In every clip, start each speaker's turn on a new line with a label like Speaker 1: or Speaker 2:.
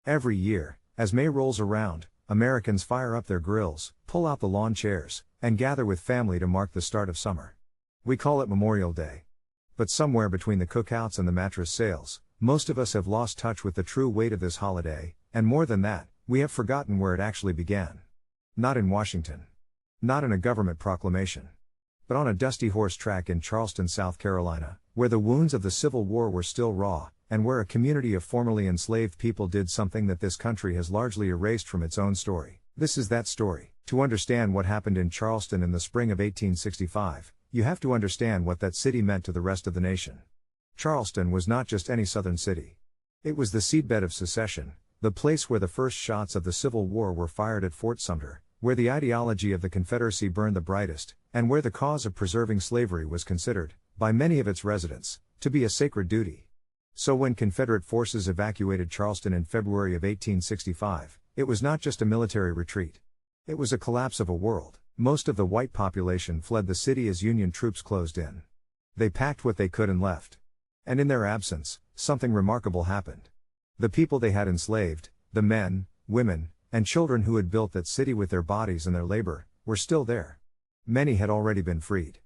Speaker 1: Every year, as May rolls around, Americans fire up their grills, pull out the lawn chairs, and gather with family to mark the start of summer. We call it Memorial Day. But somewhere between the cookouts and the mattress sales, most of us have lost touch with the true weight of this holiday, and more than that, we have forgotten where it actually began. Not in Washington. Not in a government proclamation. But on a dusty horse track in Charleston, South Carolina, where the wounds of the Civil War were still raw, and where a community of formerly enslaved people did something that this country has largely erased from its own story. This is that story. To understand what happened in Charleston in the spring of 1865, you have to understand what that city meant to the rest of the nation. Charleston was not just any southern city. It was the seedbed of secession, the place where the first shots of the Civil War were fired at Fort Sumter, where the ideology of the Confederacy burned the brightest, and where the cause of preserving slavery was considered, by many of its residents, to be a sacred duty. So when Confederate forces evacuated Charleston in February of 1865, it was not just a military retreat. It was a collapse of a world. Most of the white population fled the city as Union troops closed in. They packed what they could and left. And in their absence, something remarkable happened. The people they had enslaved, the men, women, and children who had built that city with their bodies and their labor, were still there. Many had already been freed.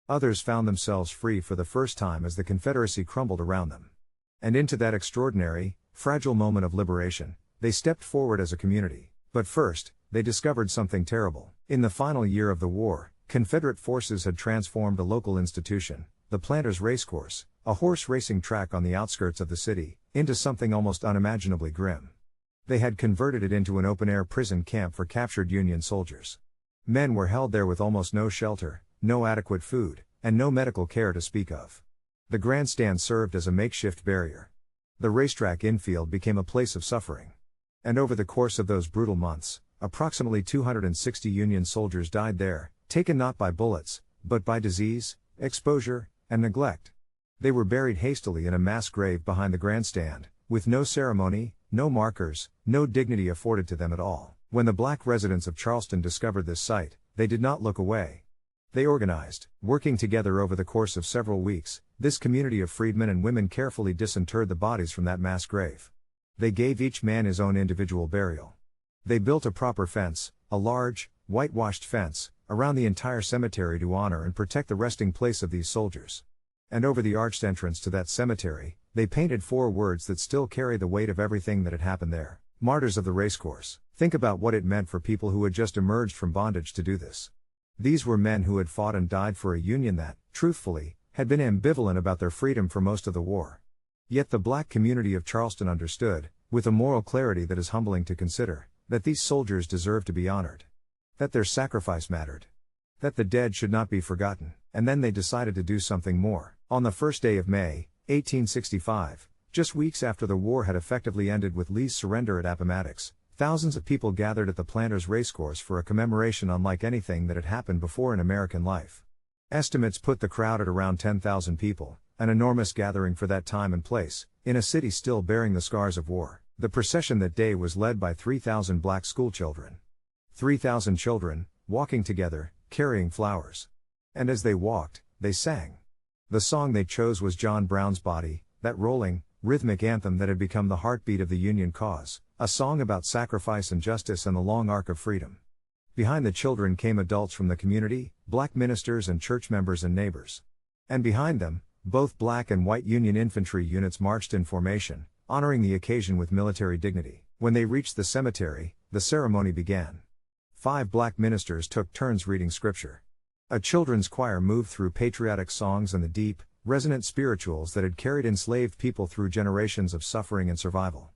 Speaker 1: Others found themselves free for the first time as the Confederacy crumbled around them. And into that extraordinary, fragile moment of liberation, they stepped forward as a community. But first, they discovered something terrible. In the final year of the war, Confederate forces had transformed a local institution, the Planters Racecourse, a horse racing track on the outskirts of the city, into something almost unimaginably grim. They had converted it into an open-air prison camp for captured Union soldiers. Men were held there with almost no shelter, no adequate food, and no medical care to speak of. The grandstand served as a makeshift barrier. The racetrack infield became a place of suffering. And over the course of those brutal months, approximately 260 Union soldiers died there, taken not by bullets, but by disease, exposure, and neglect. They were buried hastily in a mass grave behind the grandstand, with no ceremony, no markers, no dignity afforded to them at all. When the black residents of Charleston discovered this sight, they did not look away. They organized. Working together over the course of several weeks, this community of freedmen and women carefully disinterred the bodies from that mass grave. They gave each man his own individual burial. They built a proper fence, a large, whitewashed fence, around the entire cemetery to honor and protect the resting place of these soldiers. And over the arched entrance to that cemetery, they painted 4 words that still carry the weight of everything that had happened there. Martyrs of the Racecourse. Think about what it meant for people who had just emerged from bondage to do this. These were men who had fought and died for a union that, truthfully, had been ambivalent about their freedom for most of the war. Yet the black community of Charleston understood, with a moral clarity that is humbling to consider, that these soldiers deserved to be honored. That their sacrifice mattered. That the dead should not be forgotten. And then they decided to do something more. On the first day of May, 1865, just weeks after the war had effectively ended with Lee's surrender at Appomattox, thousands of people gathered at the Planters Racecourse for a commemoration unlike anything that had happened before in American life. Estimates put the crowd at around 10,000 people, an enormous gathering for that time and place, in a city still bearing the scars of war. The procession that day was led by 3,000 black schoolchildren. 3,000 children, walking together, carrying flowers. And as they walked, they sang. The song they chose was John Brown's Body, that rolling, rhythmic anthem that had become the heartbeat of the Union cause, a song about sacrifice and justice and the long arc of freedom. Behind the children came adults from the community, black ministers and church members and neighbors. And behind them, both black and white Union infantry units marched in formation, honoring the occasion with military dignity. When they reached the cemetery, the ceremony began. 5 black ministers took turns reading scripture. A children's choir moved through patriotic songs and the deep, resonant spirituals that had carried enslaved people through generations of suffering and survival.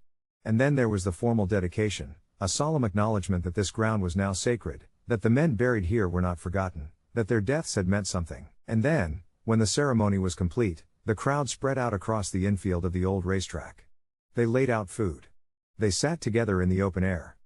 Speaker 1: And then there was the formal dedication, a solemn acknowledgement that this ground was now sacred, that the men buried here were not forgotten, that their deaths had meant something. And then, when the ceremony was complete, the crowd spread out across the infield of the old racetrack. They laid out food. They sat together in the open air.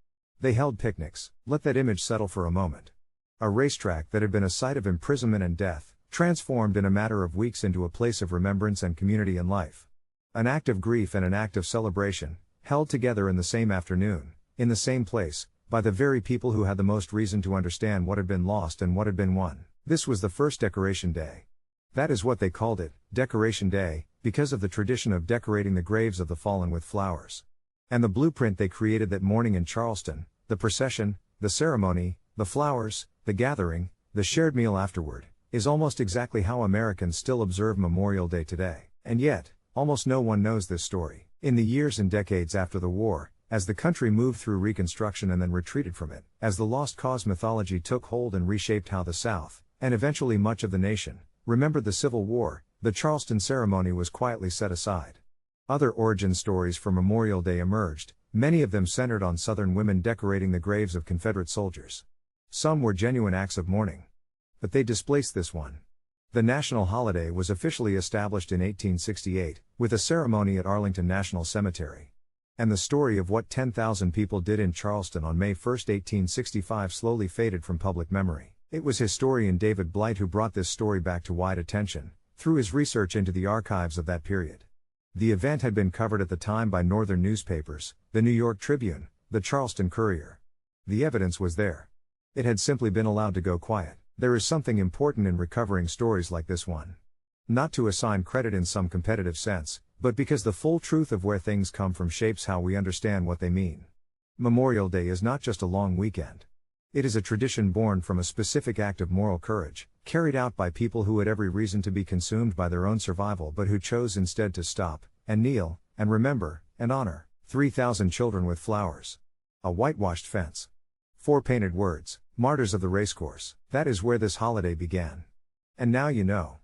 Speaker 1: They held picnics. Let that image settle for a moment. A racetrack that had been a site of imprisonment and death, transformed in a matter of weeks into a place of remembrance and community and life. An act of grief and an act of celebration, held together in the same afternoon, in the same place, by the very people who had the most reason to understand what had been lost and what had been won. This was the first Decoration Day. That is what they called it, Decoration Day, because of the tradition of decorating the graves of the fallen with flowers. And the blueprint they created that morning in Charleston, the procession, the ceremony, the flowers, the gathering, the shared meal afterward, is almost exactly how Americans still observe Memorial Day today. And yet, almost no one knows this story. In the years and decades after the war, as the country moved through Reconstruction and then retreated from it, as the Lost Cause mythology took hold and reshaped how the South, and eventually much of the nation, remembered the Civil War, the Charleston ceremony was quietly set aside. Other origin stories for Memorial Day emerged, many of them centered on Southern women decorating the graves of Confederate soldiers. Some were genuine acts of mourning. But they displaced this one. The national holiday was officially established in 1868, with a ceremony at Arlington National Cemetery. And the story of what 10,000 people did in Charleston on May 1, 1865 slowly faded from public memory. It was historian David Blight who brought this story back to wide attention, through his research into the archives of that period. The event had been covered at the time by northern newspapers, the New York Tribune, the Charleston Courier. The evidence was there. It had simply been allowed to go quiet. There is something important in recovering stories like this one. Not to assign credit in some competitive sense, but because the full truth of where things come from shapes how we understand what they mean. Memorial Day is not just a long weekend. It is a tradition born from a specific act of moral courage, carried out by people who had every reason to be consumed by their own survival but who chose instead to stop, and kneel, and remember, and honor 3,000 children with flowers. A whitewashed fence. 4 painted words, martyrs of the racecourse. That is where this holiday began. And now you know.